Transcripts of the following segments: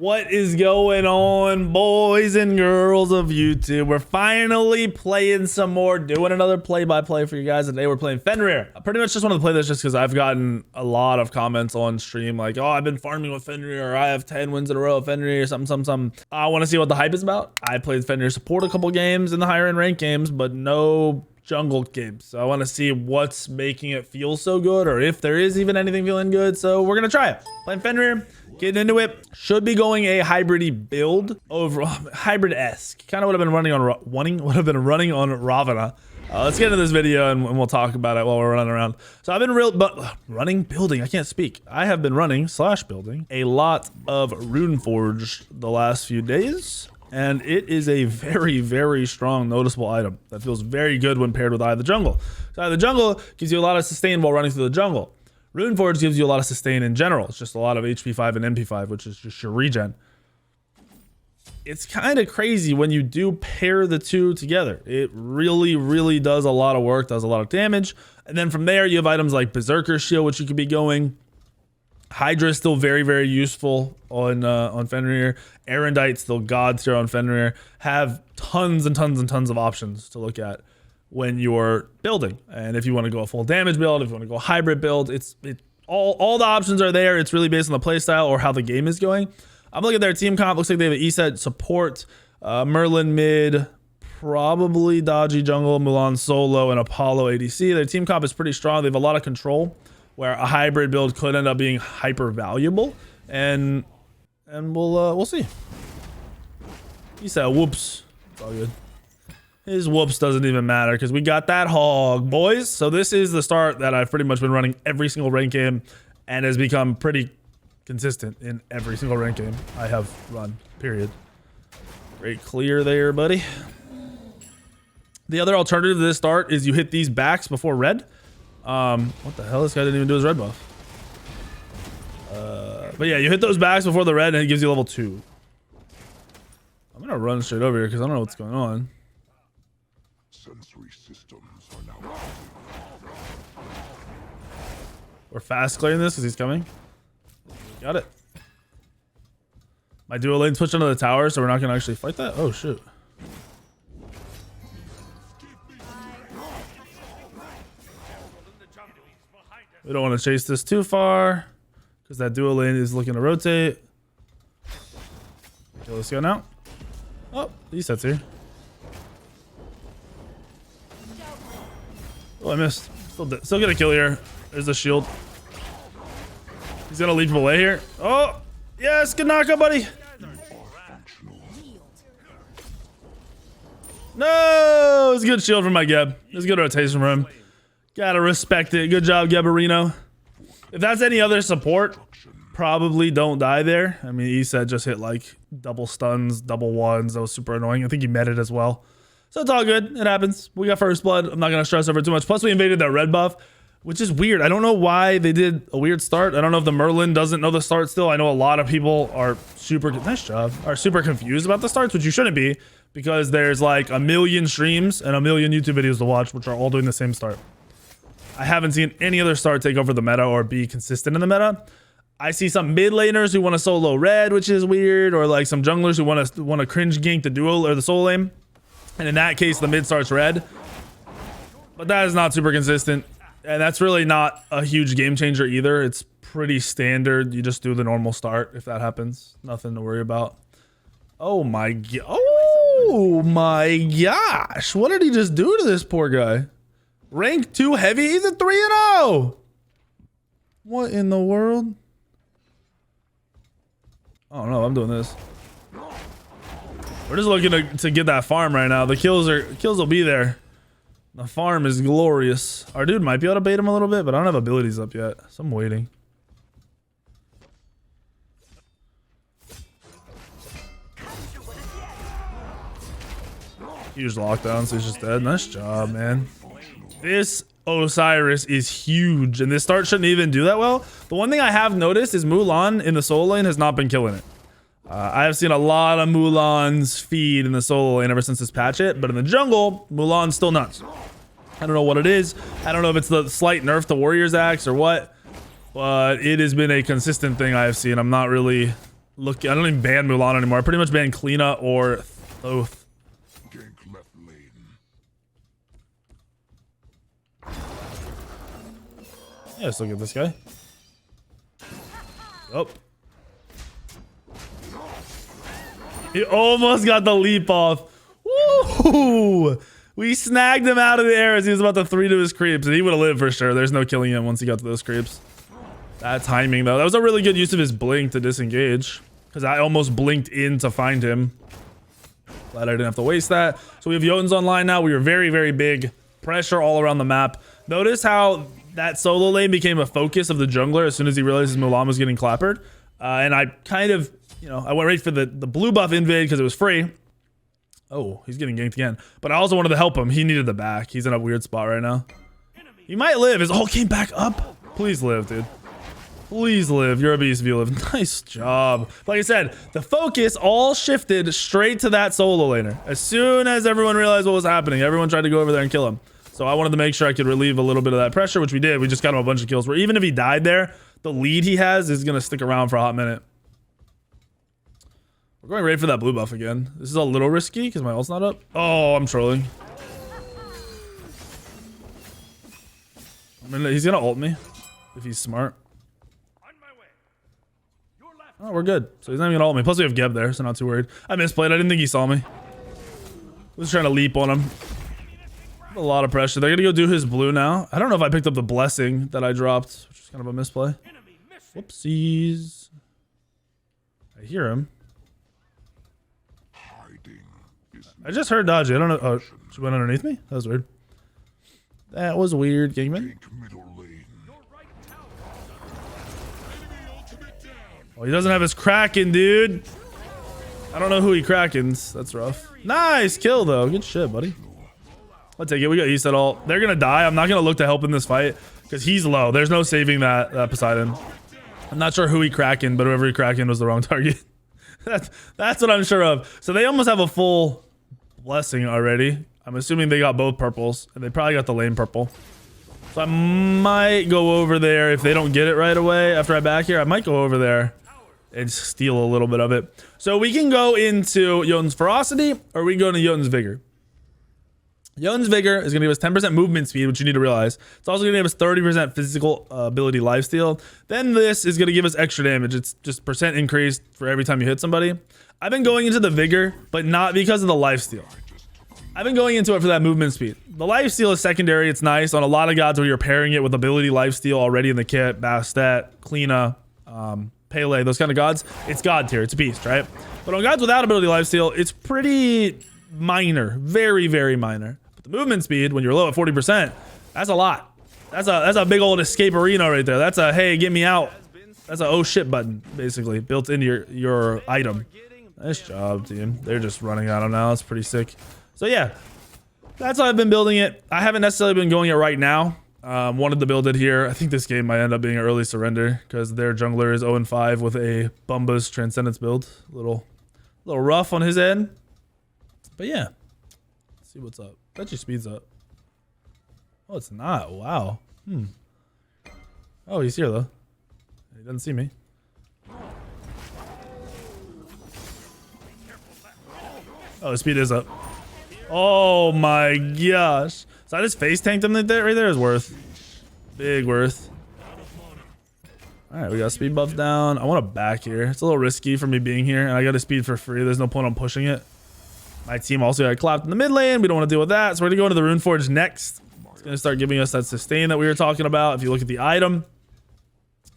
What is going on, boys and girls of YouTube? We're finally playing some more, doing another play-by-play for you guys. Today we're playing Fenrir. I pretty much just wanted to play this just because I've gotten a lot of comments on stream like, oh, I've been farming with Fenrir, or I have 10 wins in a row of Fenrir, something. I want to see what the hype is about. I played Fenrir support a couple games in the higher end rank games, but no jungle games. So I want to see what's making it feel so good, or if there is even anything feeling good. So we're gonna try it. Playing Fenrir, getting into it. Should be going a hybrid-y build over hybrid-esque. Kind of would have been running on Ravana. Let's get into this video and we'll talk about it while we're running around. So I've been building. I can't speak. I have been running / building a lot of Runeforge the last few days. And it is a very, very strong noticeable item that feels very good when paired with Eye of the Jungle. So Eye of the Jungle gives you a lot of sustain while running through the jungle. Runeforge gives you a lot of sustain in general. It's just a lot of HP 5 and MP 5, which is just your regen. It's kind of crazy when you do pair the two together. It really, really does a lot of work, does a lot of damage. And then from there, you have items like Berserker Shield, which you could be going. Hydra is still very, very useful on Fenrir. Erendite still god tier on Fenrir. Have tons and tons of options to look at when you're building. And if you want to go a full damage build, if you want to go a hybrid build, all the options are there. It's really based on the playstyle or how the game is going. I'm looking at their team comp. Looks like they have an ESET support, Merlin mid, probably Dodgy jungle, Mulan solo, and Apollo ADC. Their team comp is pretty strong. They have a lot of control, where a hybrid build could end up being hyper valuable, and we'll see. He said whoops. It's all good. His whoops doesn't even matter because we got that hog, boys. So this is the start that I've pretty much been running every single rank game and has become pretty consistent in every single rank game I have run, period. Great clear there, buddy. The other alternative to this start is you hit these backs before red. What the hell? This guy didn't even do his red buff. But yeah, you hit those backs before the red and it gives you level 2. I'm gonna run straight over here because I don't know what's going on. Sensory systems are now. We're fast clearing this because he's coming. Got it. My dual lane's pushed under the tower, so we're not gonna actually fight that. Oh shoot. We don't want to chase this too far because that dual lane is looking to rotate. Okay, let's go now. Oh, he sets here. Oh, I missed. Still get a kill here. There's the shield. He's gonna leap him away here. Oh, yes, good knockout, buddy. No, it's a good shield from my Geb. It's a good rotation from him. Gotta respect it. Good job, Gebarino. If that's any other support, probably don't die there. I mean, he said just hit like double stuns, double ones. That was super annoying. I think he met it as well. So it's all good. It happens. We got first blood. I'm not going to stress over too much. Plus, we invaded that red buff, which is weird. I don't know why they did a weird start. I don't know if the Merlin doesn't know the start still. I know a lot of people are super confused about the starts, which you shouldn't be, because there's like a million streams and a million YouTube videos to watch, which are all doing the same start. I haven't seen any other start take over the meta or be consistent in the meta. I see some mid laners who want to solo red, which is weird, or like some junglers who want to cringe gank the dual or the solo lane. And in that case, the mid starts red. But that is not super consistent. And that's really not a huge game changer either. It's pretty standard. You just do the normal start if that happens. Nothing to worry about. Oh my god. Oh my gosh. What did he just do to this poor guy? Rank 2 heavy. He's a 3-0. What in the world? Oh no, I'm doing this. We're just looking to get that farm right now. The kills will be there. The farm is glorious. Our dude might be able to bait him a little bit, but I don't have abilities up yet, so I'm waiting. Huge lockdown, so he's just dead. Nice job, man. This Osiris is huge, and this start shouldn't even do that well. The one thing I have noticed is Mulan in the solo lane has not been killing it. I have seen a lot of Mulans feed in the solo lane ever since this patch hit, but in the jungle, Mulan's still nuts. I don't know what it is. I don't know if it's the slight nerf to Warrior's Axe or what, but it has been a consistent thing I have seen. I'm not really look. I don't even ban Mulan anymore. I pretty much ban Kleena or Thoth. Gank left lane. Yeah, let's look at this guy. Oh. He almost got the leap off. Woo! We snagged him out of the air as he was about to 3 to his creeps, and he would have lived for sure. There's no killing him once he got to those creeps. That timing, though. That was a really good use of his blink to disengage, because I almost blinked in to find him. Glad I didn't have to waste that. So we have Jotuns online now. We were very, very big. Pressure all around the map. Notice how that solo lane became a focus of the jungler as soon as he realized his Mulan was getting clappered. And I kind of, I went right for the blue buff invade because it was free. Oh, he's getting ganked again. But I also wanted to help him. He needed the back. He's in a weird spot right now. He might live. His ult came back up. Please live, dude. Please live. You're a beast if you live. Nice job. Like I said, the focus all shifted straight to that solo laner. As soon as everyone realized what was happening, everyone tried to go over there and kill him. So I wanted to make sure I could relieve a little bit of that pressure, which we did. We just got him a bunch of kills where even if he died there, the lead he has is going to stick around for a hot minute. We're going right for that blue buff again. This is a little risky because my ult's not up. Oh, I'm trolling. He's going to ult me if he's smart. Oh, we're good. So he's not even gonna ult me. Plus we have Geb there, so not too worried. I misplayed. I didn't think he saw me. I was trying to leap on him. A lot of pressure. They're gonna go do his blue now. I don't know if I picked up the blessing that I dropped, which is kind of a misplay. Whoopsies. I hear him. I just heard Dodgy. I don't know. Oh, she went underneath me? That was weird. That was weird, Gangman. Oh, he doesn't have his Kraken, dude. I don't know who he Krakens. That's rough. Nice kill, though. Good shit, buddy. I'll take it. We got East at all. They're going to die. I'm not going to look to help in this fight because he's low. There's no saving that Poseidon. I'm not sure who he Kraken, but whoever he Kraken was the wrong target. That's what I'm sure of. So they almost have a full blessing already. I'm assuming they got both purples, and they probably got the lane purple. So I might go over there if they don't get it right away after I back here. I might go over there and steal a little bit of it. So we can go into Jotun's Ferocity, or we can go into Jotun's Vigor. Jotun's Vigor is going to give us 10% movement speed, which you need to realize. It's also going to give us 30% physical ability lifesteal. Then this is going to give us extra damage. It's just percent increase for every time you hit somebody. I've been going into the Vigor, but not because of the lifesteal. I've been going into it for that movement speed. The lifesteal is secondary. It's nice on a lot of gods where you're pairing it with ability lifesteal already in the kit. Bastet, Kleena, Pele, those kind of gods. It's god tier. It's a beast, right? But on gods without ability lifesteal, it's pretty minor. Very, very minor. But the movement speed, when you're low at 40%, that's a lot. That's a big old escape arena right there. That's a, hey, get me out. That's a oh shit button, basically, built into your item. Nice job, team. They're just running at him now. It's pretty sick. So yeah, that's how I've been building it. I haven't necessarily been going it right now. Wanted to build it here. I think this game might end up being an early surrender because their jungler is 0-5 with a Bumba's Transcendence build. A little rough on his end. But yeah. Let's see what's up. Bet your speed's up. Oh, it's not. Wow. Oh, he's here though. He doesn't see me. Oh, his speed is up. Oh my gosh. So I just face tanked him right there is worth. Big worth. Alright, we got speed buff down. I want to back here. It's a little risky for me being here, and I got a speed for free. There's no point on pushing it. My team also got clapped in the mid lane. We don't want to deal with that. So we're going to go into the Runeforge next. It's going to start giving us that sustain that we were talking about. If you look at the item,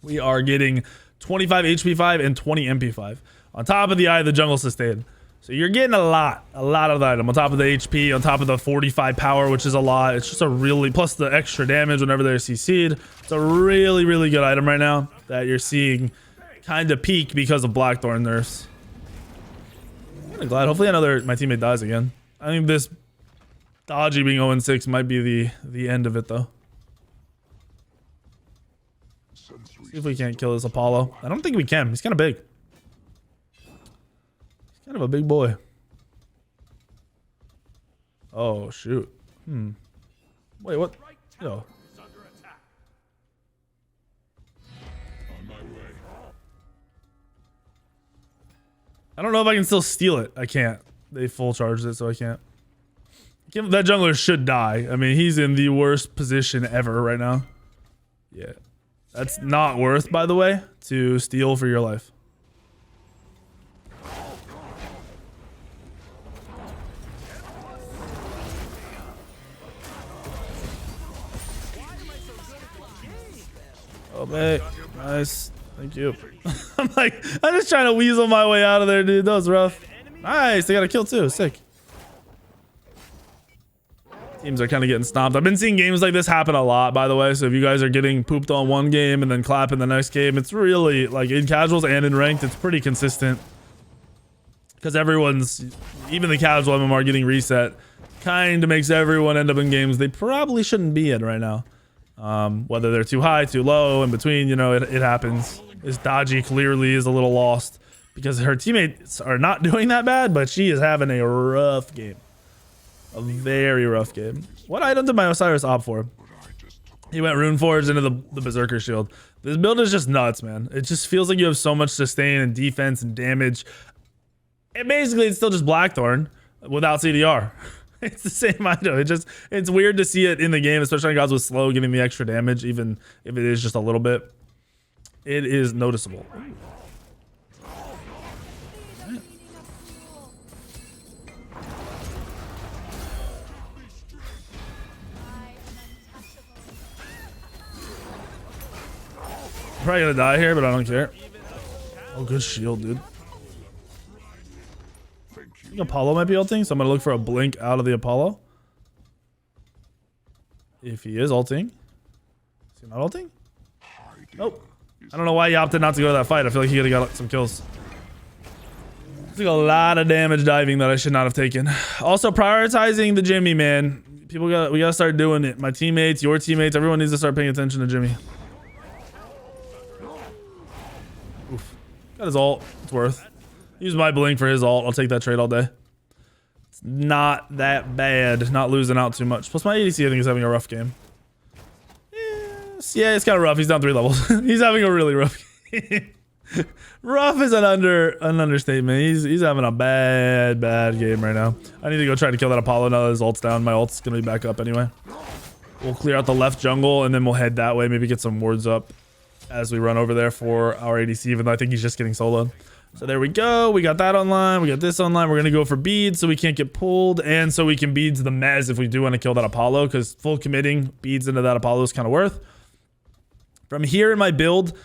we are getting 25 HP 5 and 20 MP 5 on top of the Eye of the Jungle sustain. So you're getting a lot of the item on top of the HP, on top of the 45 power, which is a lot. It's just a really, plus the extra damage whenever they're CC'd. It's a really, really good item right now that you're seeing kind of peak because of Blackthorn nerfs. I'm kind of glad. Hopefully my teammate dies again. I think this Dodgy being 0-6 might be the end of it though. See if we can't kill this Apollo. I don't think we can. He's kind of big. Kind of a big boy. Oh shoot. Wait, what? Yo. I don't know if I can still steal it. I can't. They full charged it, so I can't. That jungler should die. I mean, he's in the worst position ever right now. Yeah. That's not worth, by the way, to steal for your life. Oh, mate. Nice. Thank you. I'm just trying to weasel my way out of there, dude. That was rough. Nice. They got a kill, too. Sick. Teams are kind of getting stomped. I've been seeing games like this happen a lot, by the way. So if you guys are getting pooped on one game and then clapping the next game, it's really, like, in casuals and in ranked, it's pretty consistent. Because everyone's, even the casual MMR getting reset, kind of makes everyone end up in games they probably shouldn't be in right now. Whether they're too high, too low, in between, you know, it happens. This Dodgy clearly is a little lost because her teammates are not doing that bad, but she is having a rough game. A very rough game. What item did my Osiris opt for? He went Runeforge into the Berserker Shield. This build is just nuts, man. It just feels like you have so much sustain and defense and damage. And basically, it's still just Blackthorn without CDR. It's the same item. It's weird to see it in the game, especially on guys with slow getting the extra damage, even if it is just a little bit. It is noticeable. Probably gonna die here, but I don't care. Oh, good shield, dude. I think Apollo might be ulting, so I'm gonna look for a blink out of the Apollo. If he is ulting. Is he not ulting? Nope. I don't know why he opted not to go to that fight. I feel like he could have got some kills. Took a lot of damage diving that I should not have taken. Also, prioritizing the Jimmy, man. We gotta start doing it. My teammates, your teammates, everyone needs to start paying attention to Jimmy. Oof. Got his ult. It's worth. Use my blink for his ult. I'll take that trade all day. It's not that bad. Not losing out too much. Plus my ADC I think is having a rough game. Yeah, it's kind of rough. He's down 3 levels. He's having a really rough game. Rough is an understatement. He's having a bad game right now. I need to go try to kill that Apollo now that his ult's down. My ult's gonna be back up anyway. We'll clear out the left jungle and then we'll head that way. Maybe get some wards up as we run over there for our ADC, even though I think he's just getting soloed. So there we go. We got that online. We got this online. We're gonna go for beads so we can't get pulled, and so we can beads the Mez if we do want to kill that Apollo, because full committing beads into that Apollo is kind of worth. From here in my build,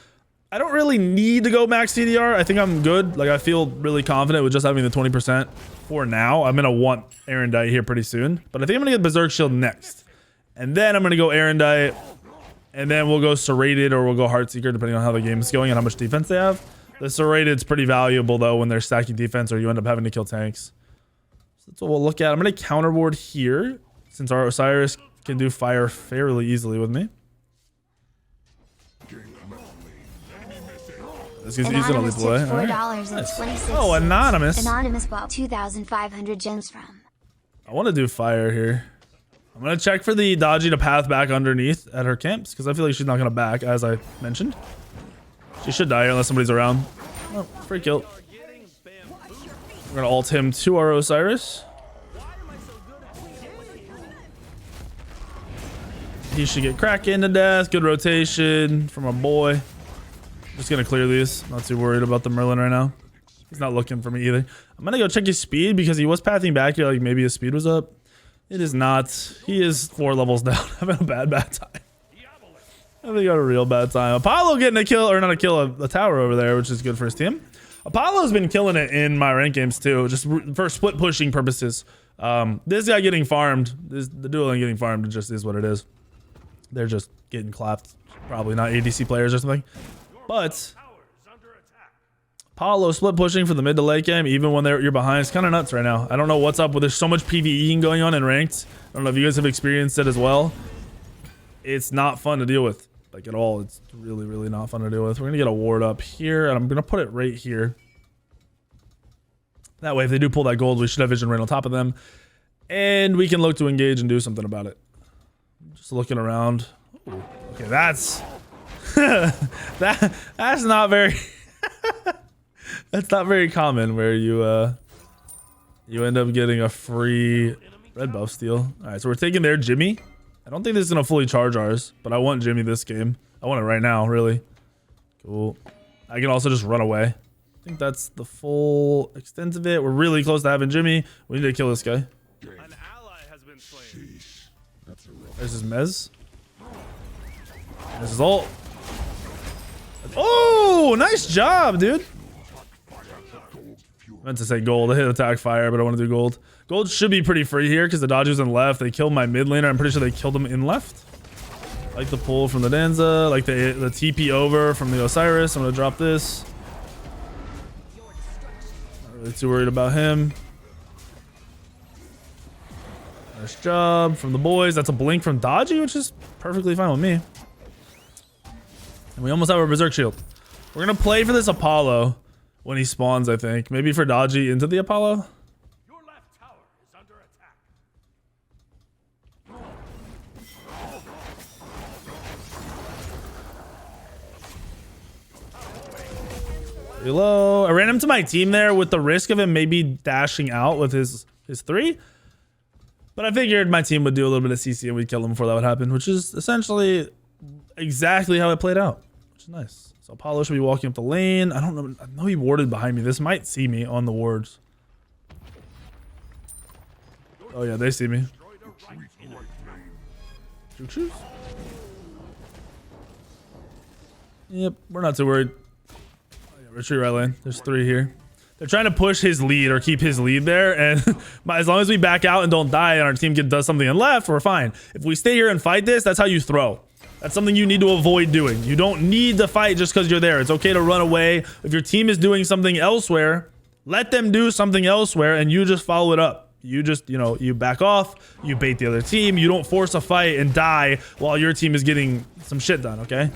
I don't really need to go max CDR. I think I'm good. Like, I feel really confident with just having the 20% for now. I'm gonna want Erendite here pretty soon, but I think I'm gonna get Berserk Shield next, and then I'm gonna go Erendite, and then we'll go Serrated or we'll go Heartseeker depending on how the game is going and how much defense they have. The Serrated's pretty valuable though when they're stacking defense or you end up having to kill tanks. So that's what we'll look at. I'm gonna counterboard here since our Osiris can do fire fairly easily with me. He's gonna leap away. Right. Oh, Anonymous. Anonymous bought 2,500 gems from. I want to do fire here. I'm gonna check for the Dodgy to path back underneath at her camps because I feel like she's not gonna back, as I mentioned. She should die here unless somebody's around. Oh, free kill. We're gonna ult him to our Osiris. He should get Kraken to death. Good rotation from our boy. Just gonna clear these. Not too worried about the Merlin right now. He's not looking for me either. I'm gonna go check his speed because he was pathing back here. Like maybe his speed was up. It is not. He is 4 levels down. Having a bad time. I think he got a real bad time. Apollo getting a kill, or not a kill, a tower over there, which is good for his team. Apollo's been killing it in my rank games too, just for split pushing purposes. This guy getting farmed, the duel and getting farmed, it just is what it is. They're just getting clapped. Probably not ADC players or something. But Apollo split pushing for the mid to late game, even when you're behind, it's kind of nuts right now. I don't know what's up with there's so much PvEing going on in ranked. I don't know if you guys have experienced it as well. It's not fun to deal with, like at all. It's really not fun to deal with. We're gonna get a ward up here, and I'm gonna put it right here. That way, if they do pull that gold, we should have vision right on top of them, and we can look to engage and do something about it. Just looking around. Ooh, okay, that's that's not very That's not very common where you end up getting a free red buff steal. All right, so we're taking their Jimmy. I don't think this is gonna fully charge ours, but I want Jimmy this game. I want it right now, really. Cool. I can also just run away. I think that's the full extent of it. We're really close to having Jimmy. We need to kill this guy. An ally has been slain. There's his Mez. There's his ult. Oh, nice job, dude. I meant to say gold. I hit attack fire, but I want to do gold. Gold should be pretty free here because the dodgers in left. They killed my mid laner. I'm pretty sure they killed him in left. Like the pull from the Danza. Like the TP over from the Osiris. I'm going to drop this. Not really too worried about him. Nice job from the boys. That's a blink from Dodgy, which is perfectly fine with me. And we almost have our Berserk Shield. We're going to play for this Apollo when he spawns, I think. Maybe for Dodgy into the Apollo. Your left tower is under attack. Pretty low. I ran him to my team there with the risk of him maybe dashing out with his 3. But I figured my team would do a little bit of CC and we'd kill him before that would happen, which is essentially exactly how it played out, which is nice. So Apollo should be walking up the lane. I don't know. I know he warded behind me. This might see me on the wards. Oh yeah, they see me. Choo-choo. Yep, we're not too worried. Oh, yeah, retreat right lane. There's 3 here. They're trying to push his lead or keep his lead there, and as long as we back out and don't die and our team does something in left, we're fine. If we stay here and fight this, that's how you throw. That's something you need to avoid doing. You don't need to fight just because you're there. It's okay to run away. If your team is doing something elsewhere, let them do something elsewhere and you just follow it up. You just, you know, you back off, you bait the other team, you don't force a fight and die while your team is getting some shit done, okay?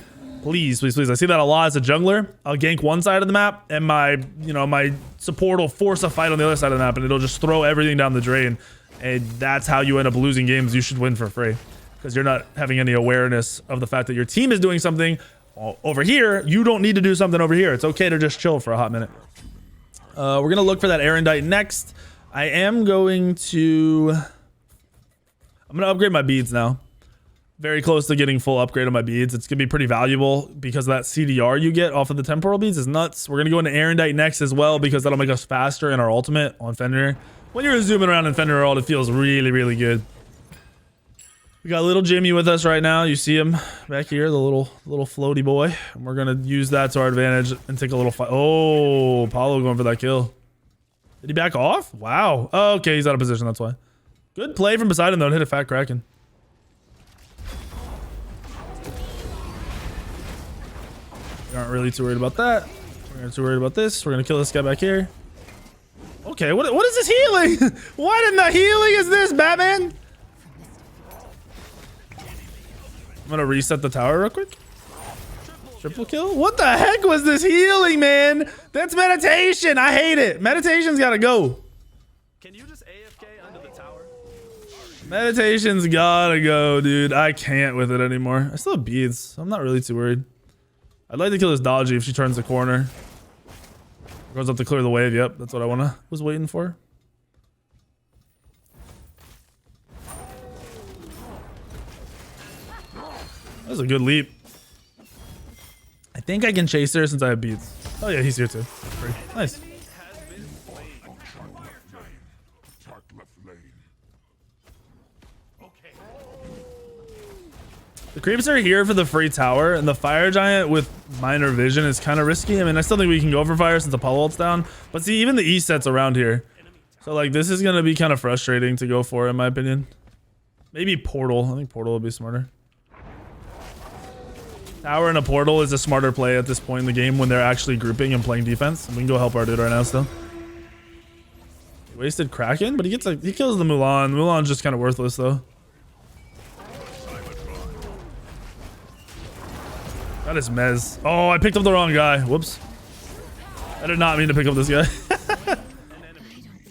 Please, please, please. I see that a lot as a jungler. I'll gank one side of the map and my support will force a fight on the other side of the map and it'll just throw everything down the drain. And that's how you end up losing games you should win for free. Because you're not having any awareness of the fact that your team is doing something over here. You don't need to do something over here. It's okay to just chill for a hot minute. We're going to look for that Erendite next. I am going to... I'm going to upgrade my beads now. Very close to getting full upgrade on my beads. It's going to be pretty valuable because that CDR you get off of the temporal beads is nuts. We're going to go into Erendite next as well because that'll make us faster in our ultimate on Fenrir. When you're zooming around in Fenrir ult, it feels really, really good. We got little Jimmy with us right now. You see him back here, the little floaty boy. And we're going to use that to our advantage and take a little fight. Oh, Apollo going for that kill. Did he back off? Wow. Oh, okay, he's out of position. That's why. Good play from beside him, though. Hit a fat Kraken. We aren't really too worried about that. We're not too worried about this. We're going to kill this guy back here. Okay, what is this healing? What in the healing is this, Batman? I'm gonna reset the tower real quick. Triple kill? What the heck was this healing, man? That's meditation. I hate it. Meditation's gotta go. Can you just AFK under the tower? Meditation's gotta go, dude. I can't with it anymore. I still have beads, so I'm not really too worried. I'd like to kill this Dodgy if she turns the corner. Goes up to clear the wave. Yep, that's what I was waiting for. That was a good leap. I think I can chase her since I have beads. Oh yeah, he's here too. Free. Nice. The creeps are here for the free tower, and the fire giant with minor vision is kind of risky. I mean, I still think we can go for fire since Apollo ult's down. But see, even the E set's around here. So like, this is gonna be kind of frustrating to go for, in my opinion. Maybe portal. I think portal would be smarter. Tower and a portal is a smarter play at this point in the game when they're actually grouping and playing defense. We can go help our dude right now still. He wasted Kraken, but he kills the Mulan. Mulan's just kind of worthless though. That is Mez. Oh, I picked up the wrong guy. Whoops. I did not mean to pick up this guy.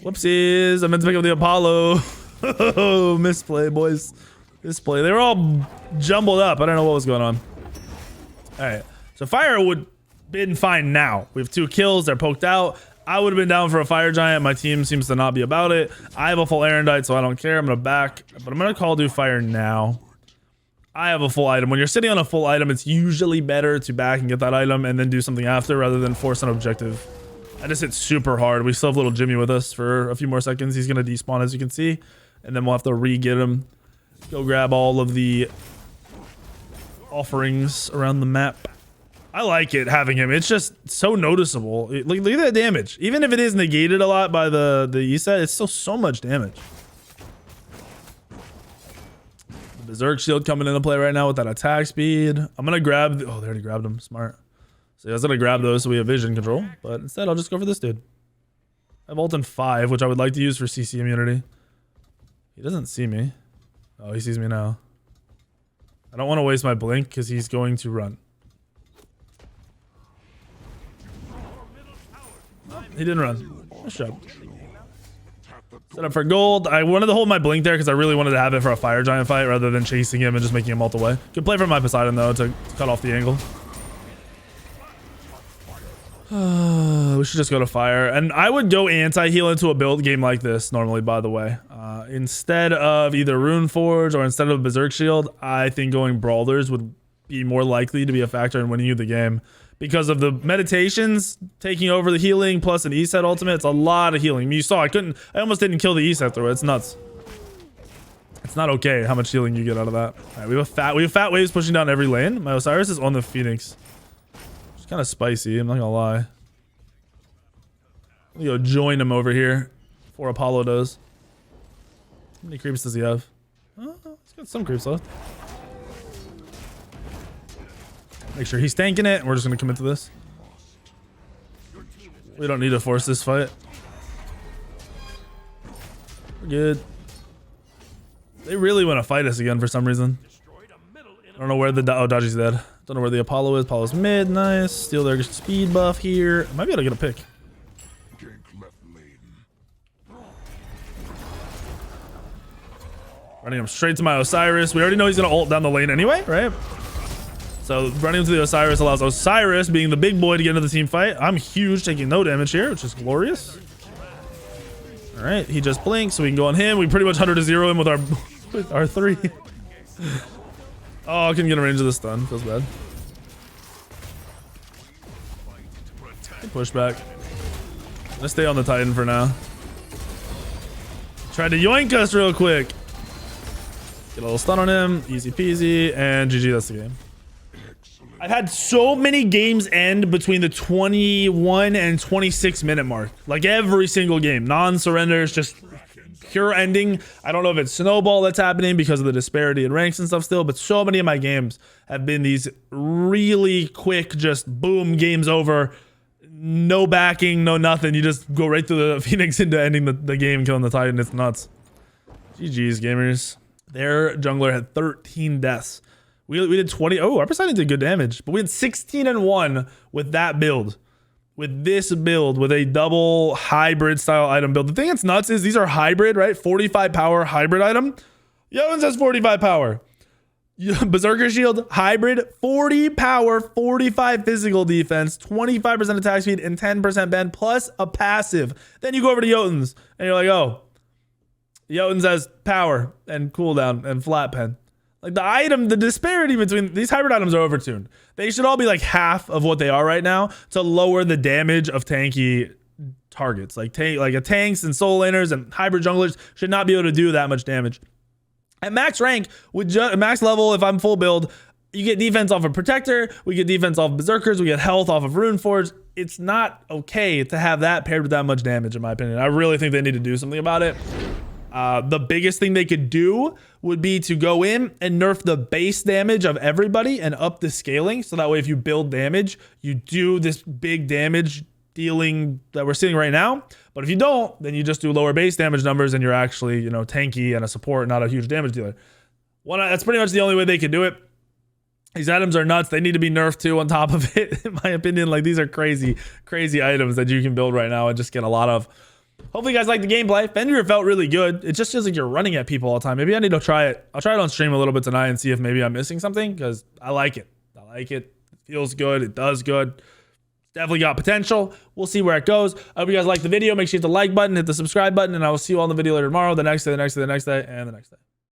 Whoopsies. I meant to pick up the Apollo. Oh, misplay, boys. Misplay. They were all jumbled up. I don't know what was going on. All right, so fire would been fine now. We have 2 kills. They're poked out. I would have been down for a fire giant. My team seems to not be about it. I have a full Erendite, so I don't care. I'm going to back, but I'm going to call do fire now. I have a full item. When you're sitting on a full item, it's usually better to back and get that item and then do something after rather than force an objective. I just hit super hard. We still have little Jimmy with us for a few more seconds. He's going to despawn, as you can see, and then we'll have to re-get him. Go grab all of the offerings around the map. I like it having him. It's just so noticeable. Look at that damage. Even if it is negated a lot by the E-set, it's still so much damage. The Berserk shield coming into play right now with that attack speed. I'm gonna grab. Oh, they already grabbed him. Smart. So I was gonna grab those so we have vision control, but instead I'll just go for this dude. I have ult in 5, which I would like to use for CC immunity. He doesn't see me. Oh, he sees me now. I don't want to waste my blink because he's going to run. Oh, he didn't run. Nice job. Set up for gold. I wanted to hold my blink there because I really wanted to have it for a fire giant fight rather than chasing him and just making him ult away. Good play from my Poseidon though to cut off the angle. We should just go to fire, and I would go anti-heal into a build game like this normally, by the way. Instead of either Rune Forge or instead of Berserk Shield, I think going Brawlers would be more likely to be a factor in winning you the game because of the meditations taking over the healing plus an E-set ultimate. It's a lot of healing. I mean, you saw I almost didn't kill the E-set through it. It's nuts. It's not okay how much healing you get out of that. All right, we have fat waves pushing down every lane. My Osiris is on the Phoenix. It's kind of spicy, I'm not gonna lie. Let me go join him over here before Apollo does. How many creeps does he have? Oh, he's got some creeps left. Make sure he's tanking it, and we're just gonna commit to this. We don't need to force this fight. We're good. They really want to fight us again for some reason. I don't know where the Dodgy's dead. Don't know where the Apollo is. Apollo's mid, nice. Steal their speed buff here. I might be able to get a pick. Running him straight to my Osiris. We already know he's gonna ult down the lane anyway, right? So running to the Osiris allows Osiris, being the big boy, to get into the team fight. I'm huge, taking no damage here, which is glorious. All right, he just blinks, so we can go on him. We pretty much 100 to 0 him with our 3. Oh, I couldn't get a range of the stun. Feels bad. Push back. Let's stay on the Titan for now. Tried to yoink us real quick. Get a little stun on him. Easy peasy. And GG, that's the game. I've had so many games end between the 21 and 26 minute mark. Like every single game. Non-surrenders, just pure ending. I don't know if it's snowball that's happening because of the disparity in ranks and stuff still, but so many of my games have been these really quick, just boom, game's over. No backing, no nothing. You just go right through the Phoenix into ending the game, killing the Titan. It's nuts. GG's, gamers. Their jungler had 13 deaths. We did 20. Oh, our Poseidon did good damage, but we had 16-1 with that build. With this build, with a double hybrid style item build. The thing that's nuts is these are hybrid, right? 45 power hybrid item. Yevon says 45 power. Berserker Shield, hybrid, 40 power, 45 physical defense, 25% attack speed, and 10% bend, plus a passive. Then you go over to Jotun's, and you're like, oh, Jotun's has power, and cooldown, and flat pen. Like the disparity between these hybrid items are overtuned. They should all be like half of what they are right now to lower the damage of tanky targets. Like tanks and soul laners and hybrid junglers should not be able to do that much damage. At max rank, with max level, if I'm full build, you get defense off of Protector, we get defense off of Berserkers, we get health off of Rune Forge. It's not okay to have that paired with that much damage, in my opinion. I really think they need to do something about it. The biggest thing they could do would be to go in and nerf the base damage of everybody and up the scaling. So that way, if you build damage, you do this big damage dealing that we're seeing right now. But if you don't, then you just do lower base damage numbers and you're actually, tanky and a support, not a huge damage dealer. That's pretty much the only way they can do it. These items are nuts. They need to be nerfed too on top of it, in my opinion. Like, these are crazy, crazy items that you can build right now and just get a lot of. Hopefully you guys like the gameplay. Fenrir felt really good. It just feels like you're running at people all the time. Maybe I need to try it. I'll try it on stream a little bit tonight and see if maybe I'm missing something, because I like it. I like it. It feels good. It does good. definitely got potential. We'll see where it goes. I hope you guys like the video. Make sure you hit the like button, hit the subscribe button, and I will see you all in the video later tomorrow, the next day, the next day, the next day, and the next day.